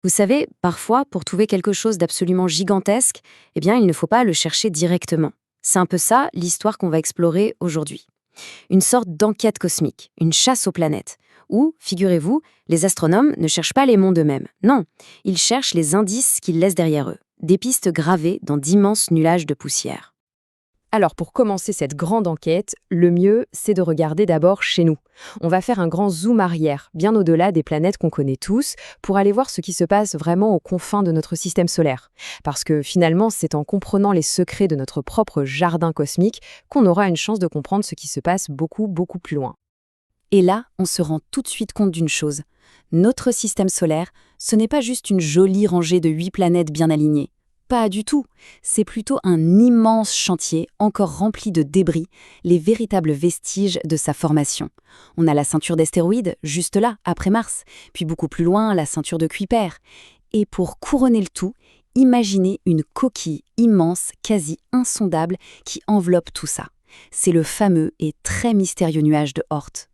Vous savez, parfois, pour trouver quelque chose d'absolument gigantesque, eh bien, il ne faut pas le chercher directement. C'est un peu ça l'histoire qu'on va explorer aujourd'hui. Une sorte d'enquête cosmique, une chasse aux planètes, où, figurez-vous, les astronomes ne cherchent pas les mondes eux-mêmes. Non, ils cherchent les indices qu'ils laissent derrière eux, des pistes gravées dans d'immenses nuages de poussière. Alors, pour commencer cette grande enquête, le mieux, c'est de regarder d'abord chez nous. On va faire un grand zoom arrière, bien au-delà des planètes qu'on connaît tous, pour aller voir ce qui se passe vraiment aux confins de notre système solaire. Parce que finalement, c'est en comprenant les secrets de notre propre jardin cosmique qu'on aura une chance de comprendre ce qui se passe beaucoup, beaucoup plus loin. Et là, on se rend tout de suite compte d'une chose. Notre système solaire, ce n'est pas juste une jolie rangée de 8 planètes bien alignées. Pas du tout. C'est plutôt un immense chantier encore rempli de débris, les véritables vestiges de sa formation. On a la ceinture d'astéroïdes, juste là, après Mars, puis beaucoup plus loin, la ceinture de Kuiper. Et pour couronner le tout, imaginez une coquille immense, quasi insondable, qui enveloppe tout ça. C'est le fameux et très mystérieux nuage de Oort.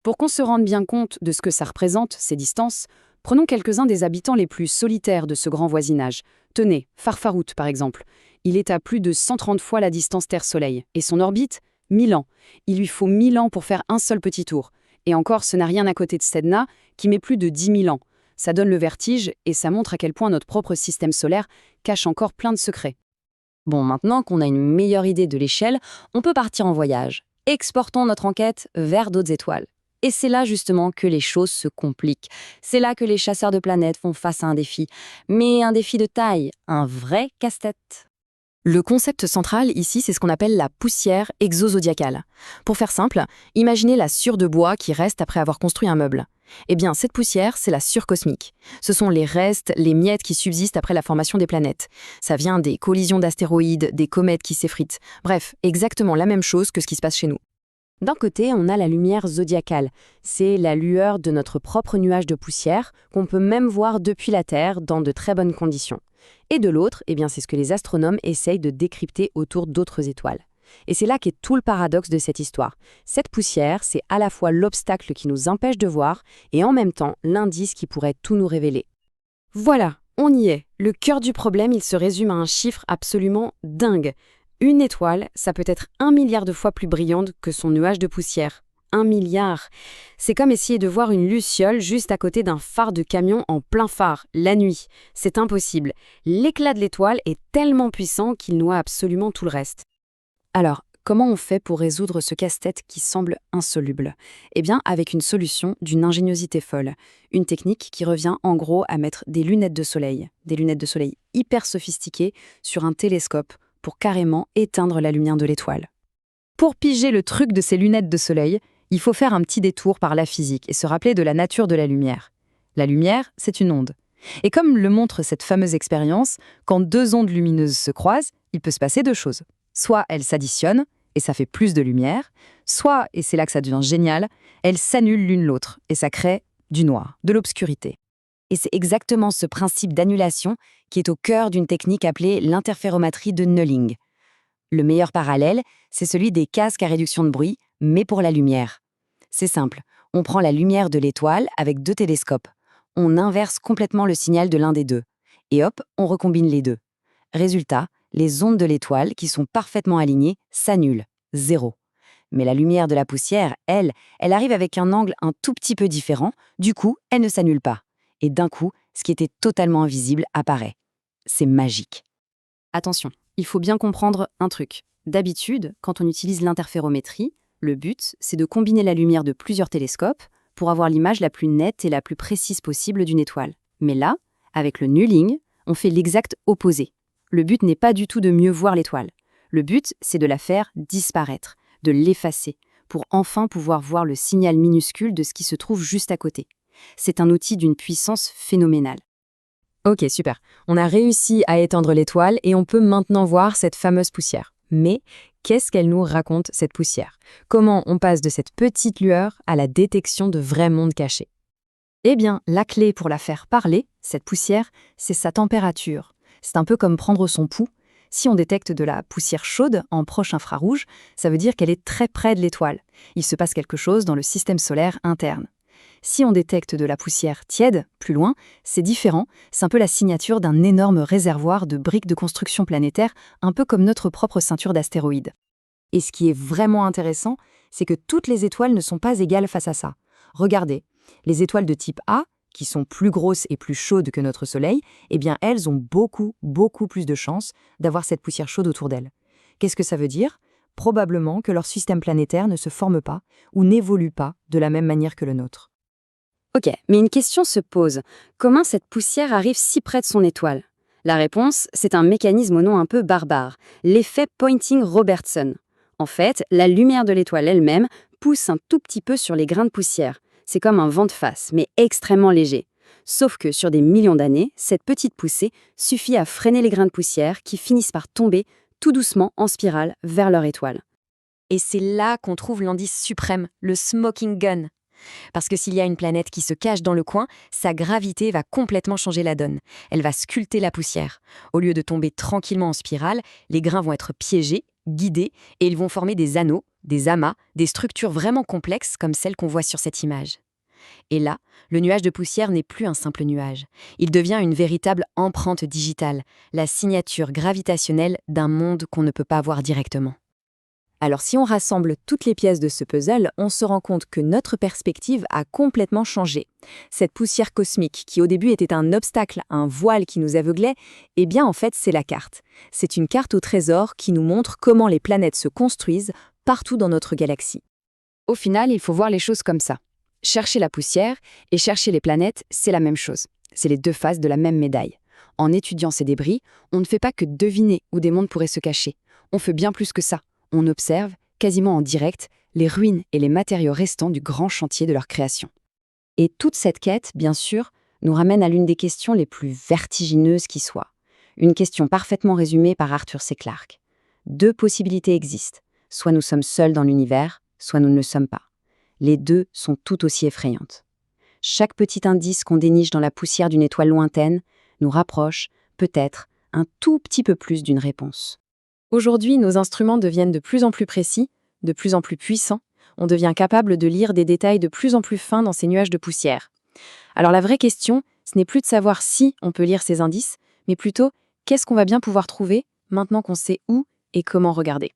Pour qu'on se rende bien compte de ce que ça représente, ces distances, prenons quelques-uns des habitants les plus solitaires de ce grand voisinage. Tenez, Farfarout par exemple. Il est à plus de 130 fois la distance Terre-Soleil. Et son orbite 1000 ans. Il lui faut 1000 ans pour faire un seul petit tour. Et encore, ce n'a rien à côté de Sedna, qui met plus de 10 000 ans. Ça donne le vertige et ça montre à quel point notre propre système solaire cache encore plein de secrets. Bon, maintenant qu'on a une meilleure idée de l'échelle, on peut partir en voyage. Exportons notre enquête vers d'autres étoiles. Et c'est là justement que les choses se compliquent. C'est là que les chasseurs de planètes font face à un défi. Mais un défi de taille, un vrai casse-tête. Le concept central ici, c'est ce qu'on appelle la poussière exozodiacale. Pour faire simple, imaginez la sciure de bois qui reste après avoir construit un meuble. Eh bien, cette poussière, c'est la sciure cosmique. Ce sont les restes, les miettes qui subsistent après la formation des planètes. Ça vient des collisions d'astéroïdes, des comètes qui s'effritent. Bref, exactement la même chose que ce qui se passe chez nous. D'un côté, on a la lumière zodiacale. C'est la lueur de notre propre nuage de poussière qu'on peut même voir depuis la Terre dans de très bonnes conditions. Et de l'autre, eh bien, c'est ce que les astronomes essayent de décrypter autour d'autres étoiles. Et c'est là qu'est tout le paradoxe de cette histoire. Cette poussière, c'est à la fois l'obstacle qui nous empêche de voir et en même temps l'indice qui pourrait tout nous révéler. Voilà, on y est. Le cœur du problème, il se résume à un chiffre absolument dingue. Une étoile, ça peut être 1 milliard de fois plus brillante que son nuage de poussière. 1 milliard. C'est comme essayer de voir une luciole juste à côté d'un phare de camion en plein phare, la nuit. C'est impossible. L'éclat de l'étoile est tellement puissant qu'il noie absolument tout le reste. Alors, comment on fait pour résoudre ce casse-tête qui semble insoluble? Eh bien, avec une solution d'une ingéniosité folle. Une technique qui revient en gros à mettre des lunettes de soleil hyper sophistiquées sur un télescope pour carrément éteindre la lumière de l'étoile. Pour piger le truc de ces lunettes de soleil, il faut faire un petit détour par la physique et se rappeler de la nature de la lumière. La lumière, c'est une onde. Et comme le montre cette fameuse expérience, quand deux ondes lumineuses se croisent, il peut se passer deux choses. Soit elles s'additionnent, et ça fait plus de lumière, soit, et c'est là que ça devient génial, elles s'annulent l'une l'autre, et ça crée du noir, de l'obscurité. Et c'est exactement ce principe d'annulation qui est au cœur d'une technique appelée l'interférométrie de Nulling. Le meilleur parallèle, c'est celui des casques à réduction de bruit, mais pour la lumière. C'est simple, on prend la lumière de l'étoile avec deux télescopes. On inverse complètement le signal de l'un des deux. Et hop, on recombine les deux. Résultat, les ondes de l'étoile, qui sont parfaitement alignées, s'annulent. Zéro. Mais la lumière de la poussière, elle arrive avec un angle un tout petit peu différent, du coup, elle ne s'annule pas. Et d'un coup, ce qui était totalement invisible apparaît. C'est magique. Attention, il faut bien comprendre un truc. D'habitude, quand on utilise l'interférométrie, le but, c'est de combiner la lumière de plusieurs télescopes pour avoir l'image la plus nette et la plus précise possible d'une étoile. Mais là, avec le Nulling, on fait l'exact opposé. Le but n'est pas du tout de mieux voir l'étoile. Le but, c'est de la faire disparaître, de l'effacer, pour enfin pouvoir voir le signal minuscule de ce qui se trouve juste à côté. C'est un outil d'une puissance phénoménale. Ok, super. On a réussi à éteindre l'étoile et on peut maintenant voir cette fameuse poussière. Mais qu'est-ce qu'elle nous raconte, cette poussière? Comment on passe de cette petite lueur à la détection de vrais mondes cachés? Eh bien, la clé pour la faire parler, cette poussière, c'est sa température. C'est un peu comme prendre son pouls. Si on détecte de la poussière chaude en proche infrarouge, ça veut dire qu'elle est très près de l'étoile. Il se passe quelque chose dans le système solaire interne. Si on détecte de la poussière tiède, plus loin, c'est différent, c'est un peu la signature d'un énorme réservoir de briques de construction planétaire, un peu comme notre propre ceinture d'astéroïdes. Et ce qui est vraiment intéressant, c'est que toutes les étoiles ne sont pas égales face à ça. Regardez, les étoiles de type A, qui sont plus grosses et plus chaudes que notre Soleil, eh bien elles ont beaucoup plus de chances d'avoir cette poussière chaude autour d'elles. Qu'est-ce que ça veut dire ? Probablement que leur système planétaire ne se forme pas ou n'évolue pas de la même manière que le nôtre. Ok, mais une question se pose. Comment cette poussière arrive si près de son étoile ? La réponse, c'est un mécanisme au nom un peu barbare, l'effet Poynting-Robertson. En fait, la lumière de l'étoile elle-même pousse un tout petit peu sur les grains de poussière. C'est comme un vent de face, mais extrêmement léger. Sauf que sur des millions d'années, cette petite poussée suffit à freiner les grains de poussière qui finissent par tomber tout doucement en spirale vers leur étoile. Et c'est là qu'on trouve l'indice suprême, le smoking gun. Parce que s'il y a une planète qui se cache dans le coin, sa gravité va complètement changer la donne. Elle va sculpter la poussière. Au lieu de tomber tranquillement en spirale, les grains vont être piégés, guidés, et ils vont former des anneaux, des amas, des structures vraiment complexes comme celles qu'on voit sur cette image. Et là, le nuage de poussière n'est plus un simple nuage. Il devient une véritable empreinte digitale, la signature gravitationnelle d'un monde qu'on ne peut pas voir directement. Alors si on rassemble toutes les pièces de ce puzzle, on se rend compte que notre perspective a complètement changé. Cette poussière cosmique, qui au début était un obstacle, un voile qui nous aveuglait, eh bien en fait c'est la carte. C'est une carte au trésor qui nous montre comment les planètes se construisent partout dans notre galaxie. Au final, il faut voir les choses comme ça. Chercher la poussière et chercher les planètes, c'est la même chose. C'est les deux faces de la même médaille. En étudiant ces débris, on ne fait pas que deviner où des mondes pourraient se cacher. On fait bien plus que ça. On observe, quasiment en direct, les ruines et les matériaux restants du grand chantier de leur création. Et toute cette quête, bien sûr, nous ramène à l'une des questions les plus vertigineuses qui soient. Une question parfaitement résumée par Arthur C. Clarke. 2 possibilités existent. Soit nous sommes seuls dans l'univers, soit nous ne le sommes pas. Les deux sont tout aussi effrayantes. Chaque petit indice qu'on déniche dans la poussière d'une étoile lointaine nous rapproche, peut-être, un tout petit peu plus d'une réponse. Aujourd'hui, nos instruments deviennent de plus en plus précis, de plus en plus puissants. On devient capable de lire des détails de plus en plus fins dans ces nuages de poussière. Alors la vraie question, ce n'est plus de savoir si on peut lire ces indices, mais plutôt qu'est-ce qu'on va bien pouvoir trouver maintenant qu'on sait où et comment regarder.